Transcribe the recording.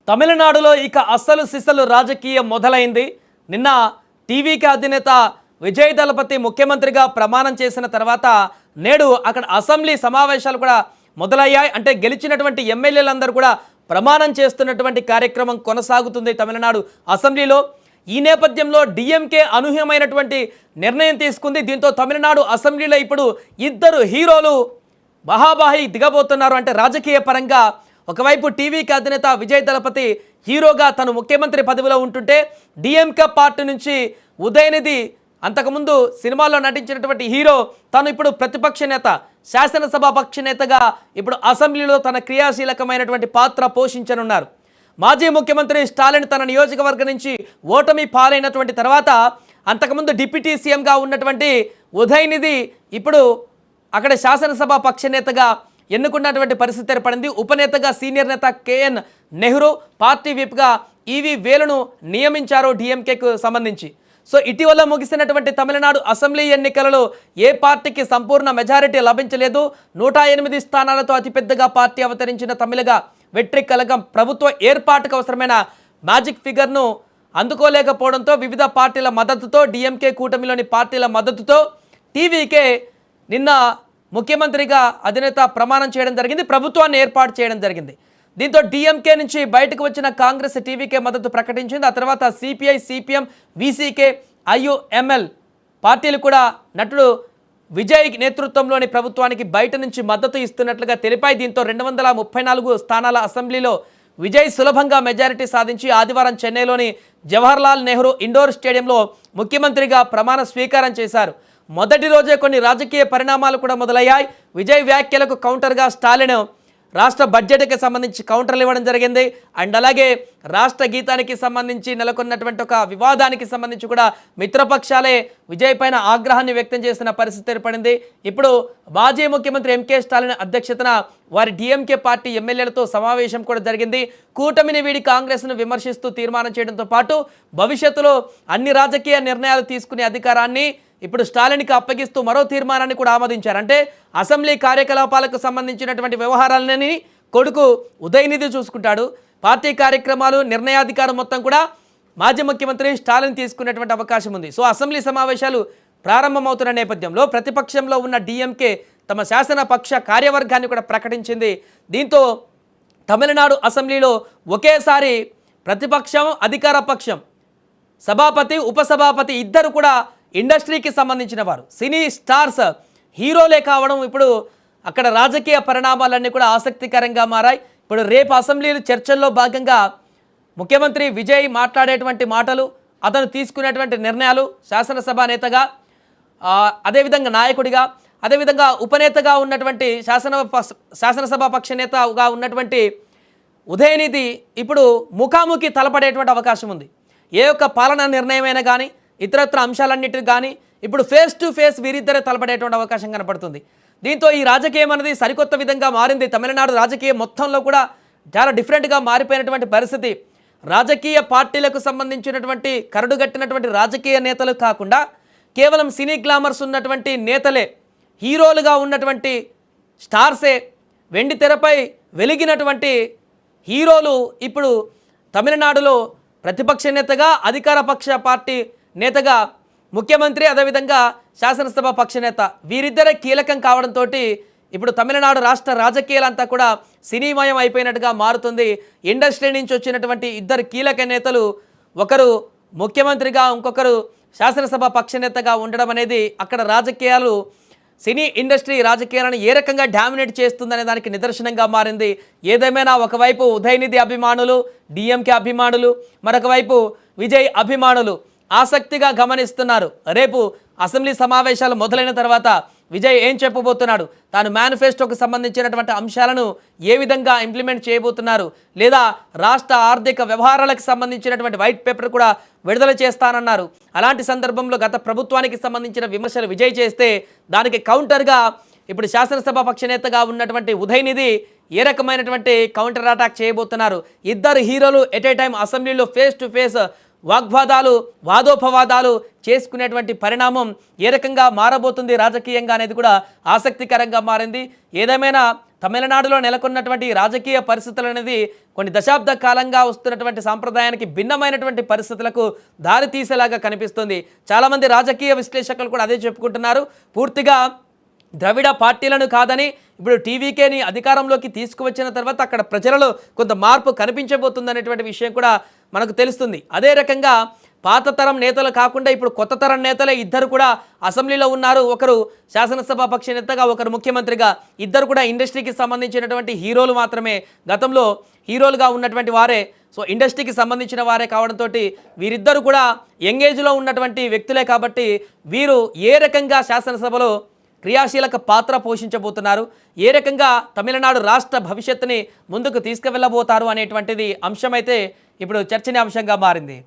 తమిళనాడులో ఇక అస్సలు సిసలు రాజకీయం మొదలైంది. నిన్న టీవీకి అధినేత విజయ్ దళపతి ముఖ్యమంత్రిగా ప్రమాణం చేసిన తర్వాత నేడు అక్కడ అసెంబ్లీ సమావేశాలు కూడా మొదలయ్యాయి. అంటే గెలిచినటువంటి ఎమ్మెల్యేలందరూ కూడా ప్రమాణం చేస్తున్నటువంటి కార్యక్రమం కొనసాగుతుంది తమిళనాడు అసెంబ్లీలో. ఈ నేపథ్యంలో డిఎంకే అనూహ్యమైనటువంటి నిర్ణయం తీసుకుంది. దీంతో తమిళనాడు అసెంబ్లీలో ఇప్పుడు ఇద్దరు హీరోలు బహాబాహి దిగబోతున్నారు. అంటే రాజకీయ పరంగా ఒకవైపు టీవీకి అధినేత విజయ్ దళపతి హీరోగా తను ముఖ్యమంత్రి పదవిలో ఉంటుంటే, డిఎంకే పార్టీ నుంచి ఉదయనిధి అంతకుముందు సినిమాల్లో నటించినటువంటి హీరో తను ఇప్పుడు ప్రతిపక్ష నేత, శాసనసభ పక్ష నేతగా ఇప్పుడు అసెంబ్లీలో తన క్రియాశీలకమైనటువంటి పాత్ర పోషించనున్నారు. మాజీ ముఖ్యమంత్రి స్టాలిన్ తన నియోజకవర్గం నుంచి ఓటమి పాలైనటువంటి తర్వాత అంతకుముందు డిప్యూటీ సీఎంగా ఉన్నటువంటి ఉదయనిధి ఇప్పుడు అక్కడ శాసనసభ పక్ష నేతగా ఎన్నుకున్నటువంటి పరిస్థితి ఏర్పడింది. ఉపనేతగా సీనియర్ నేత కేఎన్ నెహ్రూ, పార్టీ విప్గా ఈవి వేలును నియమించారు డిఎంకేకు సంబంధించి. సో ఇటీవల ముగిసినటువంటి తమిళనాడు అసెంబ్లీ ఎన్నికలలో ఏ పార్టీకి సంపూర్ణ మెజారిటీ లభించలేదు. 108 స్థానాలతో అతిపెద్దగా పార్టీ అవతరించిన తమిళగా వెట్రి కలగం ప్రభుత్వ ఏర్పాటుకు అవసరమైన మ్యాజిక్ ఫిగర్ను అందుకోలేకపోవడంతో వివిధ పార్టీల మద్దతుతో, డిఎంకే కూటమిలోని పార్టీల మద్దతుతో టీవీకే నిన్న ముఖ్యమంత్రిగా అధినేత ప్రమాణం చేయడం జరిగింది, ప్రభుత్వాన్ని ఏర్పాటు చేయడం జరిగింది. దీంతో డిఎంకే నుంచి బయటకు వచ్చిన కాంగ్రెస్ టీవీకే మద్దతు ప్రకటించింది. ఆ తర్వాత సిపిఐ, సిపిఎం, విసికే, ఐయుఎంఎల్ పార్టీలు కూడా నటుడు విజయ్ నేతృత్వంలోని ప్రభుత్వానికి బయట నుంచి మద్దతు ఇస్తున్నట్లుగా తెలిపాయి. దీంతో 234 స్థానాల అసెంబ్లీలో విజయ్ సులభంగా మెజారిటీ సాధించి ఆదివారం చెన్నైలోని జవహర్లాల్ నెహ్రూ ఇండోర్ స్టేడియంలో ముఖ్యమంత్రిగా ప్రమాణ స్వీకారం చేశారు. మొదటి రోజే కొన్ని రాజకీయ పరిణామాలు కూడా మొదలయ్యాయి. విజయ్ వ్యాఖ్యలకు కౌంటర్గా స్టాలిన్ రాష్ట్ర బడ్జెట్కి సంబంధించి కౌంటర్లు ఇవ్వడం జరిగింది. అండ్ అలాగే రాష్ట్ర గీతానికి సంబంధించి నెలకొన్నటువంటి ఒక వివాదానికి సంబంధించి కూడా మిత్రపక్షాలే విజయ్ పైన ఆగ్రహాన్ని వ్యక్తం చేసిన పరిస్థితి ఏర్పడింది. ఇప్పుడు మాజీ ముఖ్యమంత్రి ఎంకే స్టాలిన్ అధ్యక్షతన వారి డిఎంకే పార్టీ ఎమ్మెల్యేలతో సమావేశం కూడా జరిగింది. కూటమిని వీడి కాంగ్రెస్ను విమర్శిస్తూ తీర్మానం చేయడంతో పాటు భవిష్యత్తులో అన్ని రాజకీయ నిర్ణయాలు తీసుకునే అధికారాన్ని ఇప్పుడు స్టాలిన్కి అప్పగిస్తూ మరో తీర్మానాన్ని కూడా ఆమోదించారు. అంటే అసెంబ్లీ కార్యకలాపాలకు సంబంధించినటువంటి వ్యవహారాలని కొడుకు ఉదయనిధి చూసుకుంటాడు. పార్టీ కార్యక్రమాలు, నిర్ణయాధికారం మొత్తం కూడా మాజీ ముఖ్యమంత్రి స్టాలిన్ తీసుకునేటువంటి అవకాశం ఉంది. సో అసెంబ్లీ సమావేశాలు ప్రారంభమవుతున్న నేపథ్యంలో ప్రతిపక్షంలో ఉన్న డిఎంకే తమ శాసనపక్ష కార్యవర్గాన్ని కూడా ప్రకటించింది. దీంతో తమిళనాడు అసెంబ్లీలో ఒకేసారి ప్రతిపక్షం, అధికార పక్షం, సభాపతి, ఉపసభాపతి ఇద్దరు కూడా ఇండస్ట్రీకి సంబంధించిన వారు, సినీ స్టార్స్, హీరోలే కావడం ఇప్పుడు అక్కడ రాజకీయ పరిణామాలన్నీ కూడా ఆసక్తికరంగా మారాయి. ఇప్పుడు రేపు అసెంబ్లీ చర్చల్లో భాగంగా ముఖ్యమంత్రి విజయ్ మాట్లాడేటువంటి మాటలు, అతను తీసుకునేటువంటి నిర్ణయాలు, శాసనసభ నేతగా, అదేవిధంగా నాయకుడిగా, అదేవిధంగా ఉపనేతగా ఉన్నటువంటి శాసనసభ పక్ష నేతగా ఉన్నటువంటి ఉదయనిధి ఇప్పుడు ముఖాముఖి తలపడేటువంటి అవకాశం ఉంది. ఏ ఒక్క పాలనా నిర్ణయమైనా కానీ ఇతరత్ర అంశాలన్నిటికి కానీ ఇప్పుడు ఫేస్ టు ఫేస్ వీరిద్దరే తలపడేటువంటి అవకాశం కనపడుతుంది. దీంతో ఈ రాజకీయం అనేది సరికొత్త విధంగా మారింది. తమిళనాడు రాజకీయం మొత్తంలో కూడా చాలా డిఫరెంట్గా మారిపోయినటువంటి పరిస్థితి. రాజకీయ పార్టీలకు సంబంధించినటువంటి కరడుగట్టినటువంటి రాజకీయ నేతలు కాకుండా కేవలం సినీ గ్లామర్స్ ఉన్నటువంటి నేతలే, హీరోలుగా ఉన్నటువంటి స్టార్సే, వెండి తెరపై వెలిగినటువంటి హీరోలు ఇప్పుడు తమిళనాడులో ప్రతిపక్ష నేతగా, అధికార పక్ష పార్టీ నేతగా ముఖ్యమంత్రి, అదేవిధంగా శాసనసభ పక్ష నేత వీరిద్దరే కీలకం కావడంతో ఇప్పుడు తమిళనాడు రాష్ట్ర రాజకీయాలంతా కూడా సినీమయం అయిపోయినట్టుగా మారుతుంది. ఇండస్ట్రీ నుంచి వచ్చినటువంటి ఇద్దరు కీలక నేతలు, ఒకరు ముఖ్యమంత్రిగా, ఇంకొకరు శాసనసభ పక్ష నేతగా ఉండడం అనేది అక్కడ రాజకీయాలు, సినీ ఇండస్ట్రీ రాజకీయాలను ఏ రకంగా డామినేట్ చేస్తుందనే దానికి నిదర్శనంగా మారింది. ఏదేమైనా ఒకవైపు ఉదయనిధి అభిమానులు, డిఎంకే అభిమానులు, మరొక వైపు విజయ్ అభిమానులు ఆసక్తిగా గమనిస్తున్నారు. రేపు అసెంబ్లీ సమావేశాలు మొదలైన తర్వాత విజయ్ ఏం చెప్పబోతున్నాడు, తాను మేనిఫెస్టోకు సంబంధించినటువంటి అంశాలను ఏ విధంగా ఇంప్లిమెంట్ చేయబోతున్నారు, లేదా రాష్ట్ర ఆర్థిక వ్యవహారాలకు సంబంధించినటువంటి వైట్ పేపర్ కూడా విడుదల చేస్తానన్నారు. అలాంటి సందర్భంలో గత ప్రభుత్వానికి సంబంధించిన విమర్శలు విజయ్ చేస్తే దానికి కౌంటర్గా ఇప్పుడు శాసనసభ పక్ష నేతగా ఉన్నటువంటి ఉదయనిధి ఏ రకమైనటువంటి కౌంటర్ అటాక్ చేయబోతున్నారు. ఇద్దరు హీరోలు ఎట్ ఏ టైం అసెంబ్లీలో ఫేస్ టు ఫేస్ వాగ్వాదాలు, వాదోపవాదాలు చేసుకునేటువంటి పరిణామం ఏ రకంగా మారబోతుంది రాజకీయంగా అనేది కూడా ఆసక్తికరంగా మారింది. ఏదేమైనా తమిళనాడులో నెలకొన్నటువంటి రాజకీయ పరిస్థితులు అనేది కొన్ని దశాబ్ద కాలంగా వస్తున్నటువంటి సాంప్రదాయానికి భిన్నమైనటువంటి పరిస్థితులకు దారి తీసేలాగా కనిపిస్తుంది. చాలామంది రాజకీయ విశ్లేషకులు కూడా అదే చెప్పుకుంటున్నారు. పూర్తిగా ద్రవిడ పార్టీలను కాదని ఇప్పుడు టీవీకేని అధికారంలోకి తీసుకువచ్చిన తర్వాత అక్కడ ప్రజలలో కొంత మార్పు కనిపించబోతుందనేటువంటి విషయం కూడా మనకు తెలుస్తుంది. అదే రకంగా పాత తరం నేతలు కాకుండా ఇప్పుడు కొత్త తరం నేతలే ఇద్దరు కూడా అసెంబ్లీలో ఉన్నారు. ఒకరు శాసనసభ పక్ష నేతగా, ఒకరు ముఖ్యమంత్రిగా. ఇద్దరు కూడా ఇండస్ట్రీకి సంబంధించినటువంటి హీరోలు మాత్రమే, గతంలో హీరోలుగా ఉన్నటువంటి వారే. సో ఇండస్ట్రీకి సంబంధించిన వారే కావడంతో వీరిద్దరు కూడా యంగేజ్లో ఉన్నటువంటి వ్యక్తులే కాబట్టి వీరు ఏ రకంగా శాసనసభలో క్రియాశీలక పాత్ర పోషించబోతున్నారు, ఏ రకంగా తమిళనాడు రాష్ట్ర భవిష్యత్తుని ముందుకు తీసుకువెళ్ళబోతారు అనేటువంటిది అంశమైతే ఇప్పుడు చర్చనీయాంశంగా మారింది.